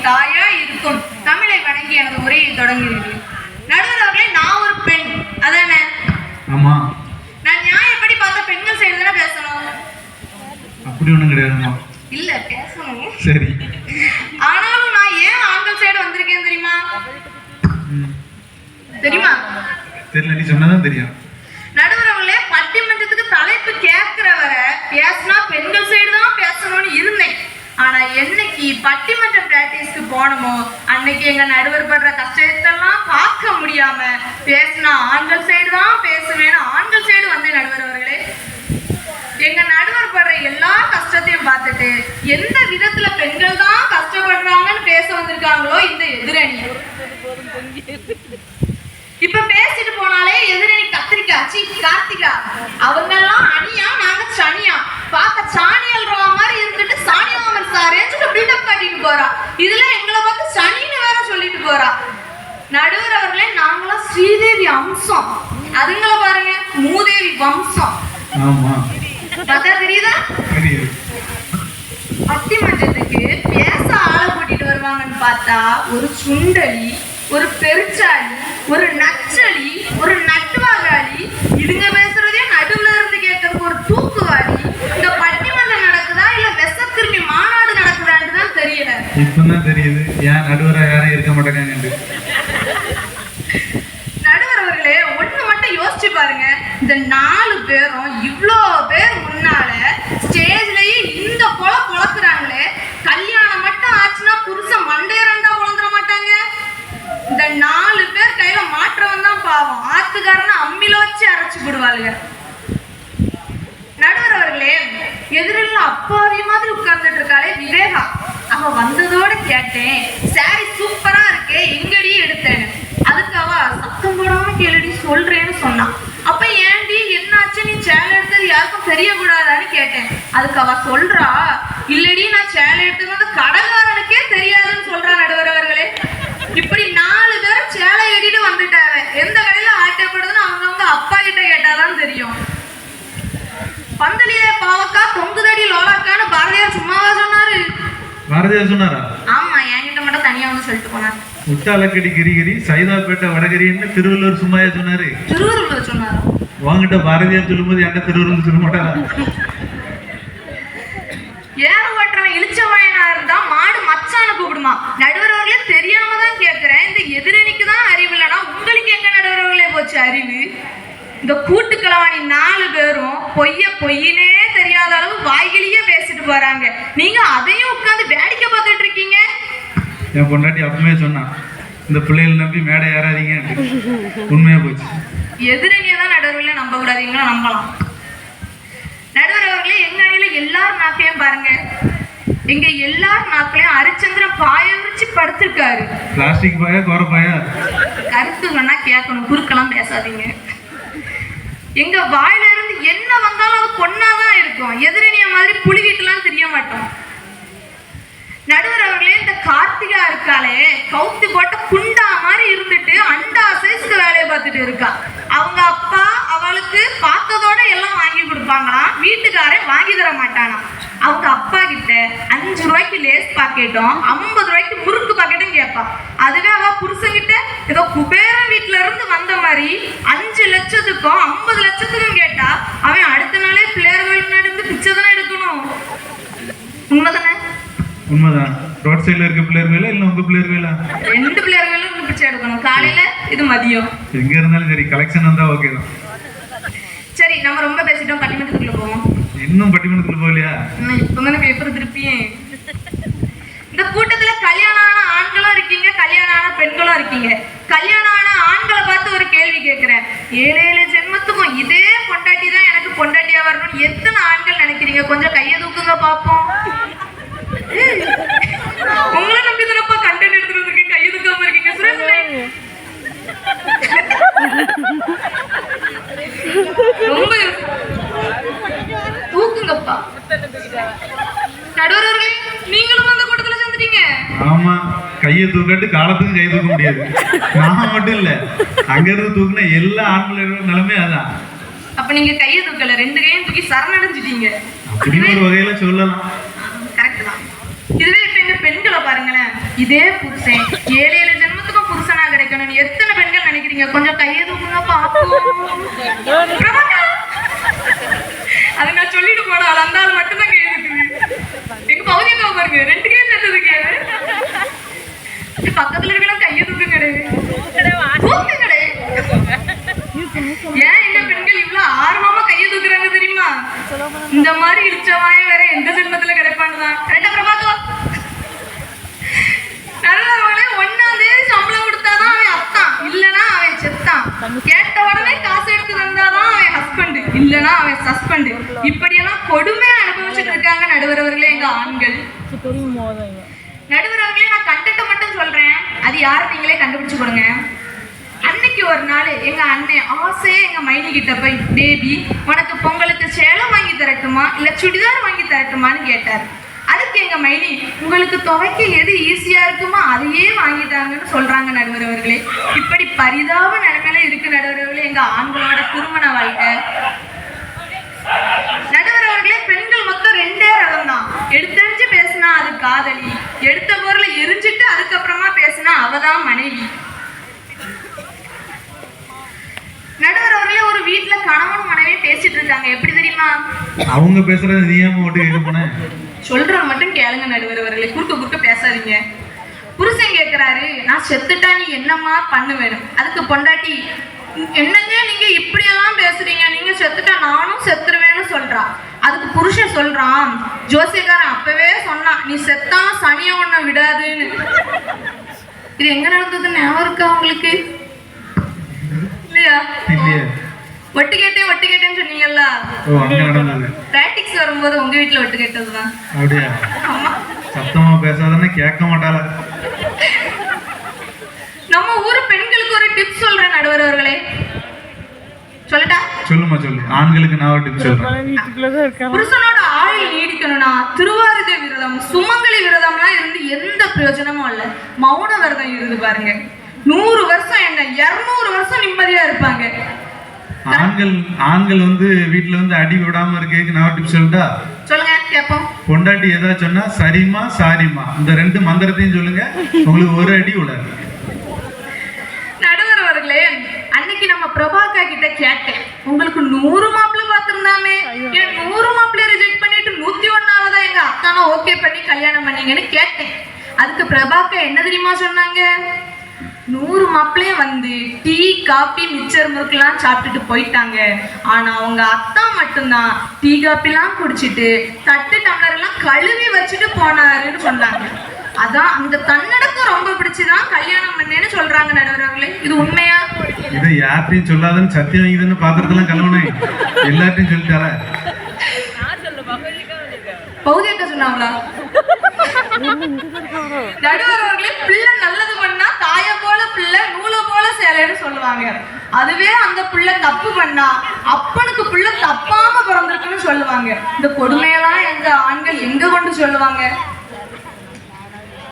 தாயா இருக்கும் தமிழை வணங்கி எனது உரையை தொடங்குகிறேன். நடுவர் அவர்களே, நான் ஒரு பெண் அதானே? ஆமா. நான் நியாயப்படி பார்த்தா பெண்கள் சைடு தானே பேசணும். அப்படி ஒண்ணும் கிடையாதுமா. இல்ல பேசணும். சரி. ஆனாலும் நான் ஏன் ஆண்கள் சைடு வந்திருக்கேன் தெரியுமா? தெரியுமா? தெரியல, நீ சொன்னதான் தெரியும். நடுவர் அவர்களே, பட்டிமன்றத்துக்கு தலைப்பு கேட்கிறவரை பேசினா பெண்கள் சைடு தான் பேசணும்னு இருந்தேன். ஆனா என்னைக்கு பட்டிமன்ற பிராக்டிஸ்க்கு போனோமோ அன்னைக்கு எங்க நடுவர் படுற கஷ்டத்தெல்லாம் பார்க்க முடியாம பேசினா ஆண்கள் சைடு தான் பேசுவேன்னு ஆண்கள் சைடு வந்தேன். நடுவர் அவர்களே, எங்க நடுவர் படுற எல்லா கஷ்டத்தையும் பார்த்துட்டு எந்த விதத்துல பெண்கள் தான் கஷ்டப்படுறாங்கன்னு பேச வந்திருக்காங்களோ இந்த எதிரணி. இப்ப பேசிட்டு போனாலே எதிரணி கத்திரிக்கா சி கார்த்திகா அவங்க எல்லாம் அணியா, நாங்க சனியா. பார்க்க சாணியல் மாதிரி இருந்துட்டு சாணியாமன் சாரேன்னு பில்டப் காட்டிட்டு போறா. இதுல எங்களை பார்த்து சனின்னு வேற சொல்லிட்டு போறா. நடுவர் அவர்களே, நாங்களாம் ஸ்ரீதேவி அம்சம், அதுங்களை பாருங்க மூதேவி வம்சம். ஆமா, பார்த்தா தெரியுதா? பட்டிமன்றத்துக்கு பேச ஆளை கூட்டிட்டு வருவாங்கன்னு பார்த்தா ஒரு சுண்டலி, ஒரு பெருச்சாளி, ஒரு நச்சலி, ஒரு நட்டுவாகாளி, இதுங்க பேசுறதே நடுவுல இருந்து கேட்கறதுக்கு ஒரு தூக்குவாளி. இந்த பட்டிமன்றம் நடக்குதா இல்ல வெசத்திருமி மாநாடு நடக்குதான்னு தான் தெரியல. இப்பதான் தெரியுது ஏன் நடுவரா யாரும் இருக்க மாட்டாங்க. நடுவர் அவர்களே, ஒண்ணு மட்டும் யோசிச்சு பாருங்க. இந்த 4 பேரும் இவ்வளோ பேர் முன்னால ஸ்டேஜ்லயே இந்த பொழக்குறாங்களே, கல்யாணம் மட்டும் ஆச்சுன்னா புருஷன் மண்டைய ரெண்டா பொழந்துட மாட்டாங்க. இந்த 4 பேர் கையில மாற்றவன் தான் பாவம், ஆத்துக்காரன அம்மில வச்சு அரைச்சு விடுவாளுங்க. நடுவர் அவர்களே, எதிரில் அப்பாவி மாதிரி உட்கார்ந்துட்டு இருக்காளே விவேகா, அவ வந்ததோட கேட்டேன் சாரி சூப்பரா இருக்கே எங்கடி எடுத்தேன்னு. அதுக்கு அவ சத்தம் போடாம கேளுடி சொல்றேன்னு சொன்னான். அப்ப ஏன்டி என்னாச்சு, நீ சேலை எடுத்தது யாருக்கும் தெரியக்கூடாதான்னு கேட்டேன். அதுக்கு அவ சொல்றா, இல்லடி நான் சேலை எடுத்தது வந்து கடைக்காரனுக்கே தெரியாதுன்னு சொல்றா. நடுவர் அவர்களே, இப்படி 4 பேரும் சேலை எடிட்டு வந்துட்டாங்க. எந்த கடையில ஆட்டப்படுதுன்னு அவங்கவுங்க அப்பா கிட்ட கேட்டாதான் தெரியும். பந்தலியே பாவக்கா தொங்குதடி லோலாக்கான்னு பாரதியார் சும்மாவா சொன்னாரு? பாரதியார் சொன்னாரா? ஆமா, என்கிட்ட மட்டும் தனியா வந்து சொல்லிட்டு போனாரு. முட்டாலக்கடி கிரிகிரி சைதாப்பேட்டை வடகிரின்னு திருவள்ளுவர் சும்மாயா சொன்னாரு? திருவள்ளுவர் சொன்னாரு. வாங்கிட்ட பாரதியார் சொல்லும்போது என்கிட்ட திருவள்ளுவர் சொல்ல மாட்டாரா? ஏறு ஓட்டுறவன் இழிச்சவாயனா இருந்தா மாடு மச்சான கூப்பிடுமா. நடுவர்களே, தெரியாம தான் கேட்கிறேன். இந்த எதிரணிக்கு தான் அறிவு இல்லைன்னா உங்களுக்கு எங்க நடுவர்களே போச்சு அறிவு? இந்த கூட்டுக்களவாணி 4 பேரும் பொய்யினே தெரியாத அளவு வாய்கிலேயே பேசிட்டு போறாங்க. நீங்க அதையும் உட்காந்து வேடிக்கை பார்த்துட்டு இருக்கீங்க. என் பொண்டாட்டி அப்பவே சொன்னான், இந்த பிள்ளைகள் நம்பி மேடை ஏறாதீங்க. உண்மையா போச்சு. எதிரணியை தான் நடுவர்களே நம்ப கூடாதீங்களா, நம்பலாம். நடுவர் அவர்களே, எங்க அணியில எல்லாரும் நாக்கையும் பாருங்க. எங்க எல்லாரும் நாக்களையும் ஹரிச்சந்திரன் பாய விரிச்சு படுத்திருக்காரு. பிளாஸ்டிக் பாயா கோர பாயா? கருத்து சொன்னா கேட்கணும், குறுக்கெல்லாம் பேசாதீங்க. எங்க வாயில இருந்து என்ன வந்தாலும் அது பொண்ணாதான் இருக்கும். எதிரணிய மாதிரி புலிகிட்டுலாம் தெரிய மாட்டோம். நடுவர் அவர்களே, இந்த கார்த்திகா இருக்காளே கவுத்தி போட்ட குண்டா மாதிரி இருந்துட்டு அண்டா சைஸ்க்கு வேலையை பார்த்துட்டு இருக்கா. அவங்க அப்பா அவளுக்கு பார்த்ததோட எல்லாம் வாங்கி கொடுப்பாங்களாம், வீட்டுக்காரன் வாங்கி தர மாட்டானா. அவங்க அப்பா கிட்ட 5 ரூபாய்க்கு லேஸ் பாக்கெட்டும் 50 ரூபாய்க்கு முறுக்கு பாக்கெட்டும் கேட்பான். அதுவே அவ புருஷங்கிட்ட ஏதோ குபேரன் வீட்டுல இருந்து வந்த மாதிரி 5 லட்சத்துக்கும் 50 லட்சத்துக்கும் கேட்டா அவன் அடுத்த நாளே பிள்ளையர்கள் நடந்து பிச்சை தானே எடுக்கணும். உண்மைதானே? உண்மைதான். ரோட் சைடுல இருக்க பிள்ளையர்களா இல்ல உங்க பிள்ளையர்களா? 2 பிள்ளையர்களும் பிச்சை எடுக்கணும். காலையில இது மதியம். எங்க இருந்தாலும் சரி, கலெக்ஷன் வந்தா ஓகே தான். சரி, நம்ம ரொம்ப பேசிட்டோம், பட்டிமன்றத்துக்குள்ள போவோம். இன்னும் பட்டிமன்றத்துக்குள்ள போகலையா? இப்பதானே பேப்பர் திருப்பியே. இந்த கூட்டத்துல கல்யாணம் ஆன ஆண்களும் இருக்கீங்க, கல்யாணம் ஆன பெண்களும் இருக்கீங்க. கல்யாணம் ஆன ஆண்களை பார்த்து ஒரு கேள்வி கேட்கிறேன். 7 ஜென்மத்துக்கும் இதே பொண்டாட்டி தான் எனக்கு பொண்டாட்டியா வரணும்னு எத்தனை ஆண்கள் நினைக்கிறீங்க? கொஞ்சம் கையை தூக்குங்க பாப்போம். உங்களை நம்பி தானப்பா கண்டென்ட் எடுத்துட்டு இருக்கீங்க, கையை தூக்காம இருக்கீங்க. சுரேஷ் ரொம்ப தூக்குங்கப்பா. நடுவர்களே, நீங்களும் அந்த கூட்டத்துல சேர்ந்துட்டீங்க. ஆமா, கையை தூக்கட்டு காலத்துக்கு கை தூக்க முடியாது. நான் மட்டும் இல்ல, அங்க இருந்து தூக்குன எல்லா ஆண்களோட நிலைமை அதான். அப்ப நீங்க கையை தூக்கல, 2 கையும் தூக்கி சரணடைஞ்சிட்டீங்க. அப்படி ஒரு வகையில சொல்லலாம். கரெக்ட் தான். இதுவே இப்ப இந்த பெண்களை பாருங்களேன். இதே புருஷன் 7 ஜென்மத்துக்கும் புருஷனா கிடைக்கணும்னு எத்தனை பெண்கள் நினைக்கிறீங்க? கொஞ்சம் கையை தூக்குங்க பாப்போம். பிரபாகா, அதை நான் சொல்லிட்டு போனாள். அந்த ஆள் மட்டும்தான் கையை தூக்குது. எங்க பகுதியை பாருங்க, 2 கை சேர்த்ததுக்கு பக்கத்துல இருக்கலாம் கையை தூக்கு கிடையாது. ஏன் எங்க பெண்கள் இவ்வளவு ஆர்வமா கையை தூக்குறாங்க தெரியுமா? இந்த மாதிரி இடிச்சவாய வேற எந்த ஜென்மத்துல கிடைப்பான்னுதான். கரெக்டா பிரபாகா? நல்லவங்களே 1ஆம் தேதி சம்பளம் கொடுத்தாதான் அவன் அத்தான், இல்லனா அவன் செத்தான். கேட்ட உடனே காசு எடுத்து தந்தாதான் அவன் ஹஸ்பண்ட், இல்லனா அவன் சஸ்பெண்ட். இப்படியெல்லாம் கொடுமையா அனுபவிச்சுட்டு இருக்காங்க நடுவரவர்களே எங்க ஆண்கள். நடுவரவர்களே நான் கண்டென்ட்டை மட்டும் சொல்றேன், அது யாரும் நீங்களே கண்டுபிடிச்சு கொடுங்க. அன்னைக்கு ஒரு நாள் எங்க அண்ணன் ஆசையே எங்க மைனி கிட்ட போய், பேபி உனக்கு பொங்கலுக்கு சேலை வாங்கி தரட்டுமா இல்ல சுடிதார் வாங்கி தரட்டுமான்னு கேட்டார். அதுக்கு எங்க மைனி, உங்களுக்கு துவைக்க எது ஈஸியா இருக்குமோ அதையே வாங்கிட்டாங்கன்னு சொல்றாங்க நடுவரவர்களே. இப்படி பரிதாப நிலைமையில இருக்கு நடுவரவர்களே எங்க ஆண்களோட திருமண வாழ்க்கை. நடுவரவர்களே பெண்கள் மொத்தம் 2 ரகம் தான். எடுத்தெறிஞ்சு பேசினா அது காதலி, எடுத்த பொருளை எரிஞ்சிட்டு அதுக்கப்புறமா பேசினா அவதான் மனைவி. நடுவரவர்களே ஒரு வீட்டுல கணவன் மனைவி பேசிட்டு இருக்காங்க. எப்படி தெரியுமா? அவங்க பேசுறது நீயாம ஓட்டு கேட்க போன சொல்றது மட்டும் கேளுங்க நடுவரவர்களே, குறுக்க பேசாதீங்க. புருஷன் கேட்கிறாரு, நான் செத்துட்டா நீ என்னம்மா பண்ண வேணும்? அதுக்கு பொண்டாட்டி, என்னங்க நீங்க இப்படியெல்லாம் பேசுறீங்க, நீங்க செத்துட்டா நானும் செத்துருவேன்னு சொல்றா. அதுக்கு புருஷன் சொல்றான், ஜோசியக்காரன் அப்பவே சொன்னான் நீ செத்தா சனிய ஒன்ன விடாதுன்னு. இது எங்க நடந்தது ஞாபகம் இருக்கா உங்களுக்கு? இல்லையா? ஒட்டு கேட்டேன்னு சொன்னீங்கல்ல, பிராக்டிக்ஸ் வரும்போது உங்க வீட்டுல ஒட்டு கேட்டதுதான். அப்படியா? சத்தமா பேசாதானே கேட்க மாட்டாளா? நம்ம ஊரு பெண்களுக்கு ஒரு டிப்ஸ் சொல்றேன் நடுவரவர்களே, சொல்லட்டா? சொல்லுமா சொல்லு. ஆண்களுக்கு நான் ஒரு டிப்ஸ் சொல்றேன். புருஷனோட ஆயுள் நீடிக்கணும்னா திருவாரூதை விரதம், சுமங்கலி விரதம்லாம் இருந்து எந்த பிரயோஜனமும் இல்ல. மௌன விரதம் இருந்து பாருங்க, 100 வருஷம் என்ன 200 வருஷம் நிம்மதியா இருப்பாங்க. ஆண்கள் வீட்டுல அடி விடாம இருக்கு. நான் டிப்ஸ் சொல்லட்டா? சொல்லுங்க கேப்போம். பொண்டாட்டி ஏதாவது சொன்னா சரிமா சாரிமா இந்த 2 மந்திரத்தையும் சொல்லுங்க, உங்களுக்கு ஒரு அடி விடாது. நடுவரவர்களே அன்னைக்கு நம்ம பிரபாகா கிட்ட கேட்டேன், உங்களுக்கு 100 மாப்பிள்ளை பார்த்திருந்தாமே, ஏன் 100 மாப்பிள்ளைய ரிஜெக்ட் பண்ணிட்டு 101ஆவதா எங்க அத்தானா ஓகே பண்ணி கல்யாணம் பண்ணீங்கன்னு கேட்டேன். அதுக்கு பிரபாகா என்ன தெரியுமா சொன்னாங்க? 100 மாப்பிள்ளையும் டீ காபி மிச்சர் முறுக்கெல்லாம் சாப்பிட்டுட்டு போயிட்டாங்க. ஆனா அவங்க அத்தா மட்டும்தான் டீ காப்பிலாம் குடிச்சிட்டு தட்டு டம்ளர் எல்லாம் கழுவி வச்சுட்டு போனாருன்னு சொன்னாங்க. அதான் அந்த தன்னடக்கம் ரொம்ப பிடிச்சுதான் கல்யாணம் பண்ணேன்னு சொல்றாங்க நடுவரவர்களே. இது உண்மையா? இது யார்ட்டையும் சொல்லாதன்னு சத்தியம் வாங்கிதுன்னு பாத்திரத்தெல்லாம் கழுவணும், எல்லார்ட்டையும் சொல்லிட்டாரா? பௌதியக்க சொன்னாங்களா? நடுவரவர்களே பிள்ளை நல்லது பண்ணா தாய போல பிள்ளை நூல போல சேலைன்னு சொல்லுவாங்க. அதுவே அந்த பிள்ளை தப்பு பண்ணா அப்பனுக்கு பிள்ளை தப்பாம பிறந்திருக்குன்னு சொல்லுவாங்க. இந்த கொடுமையெல்லாம் எங்க ஆண்கள் எங்க கொண்டு சொல்லுவாங்க?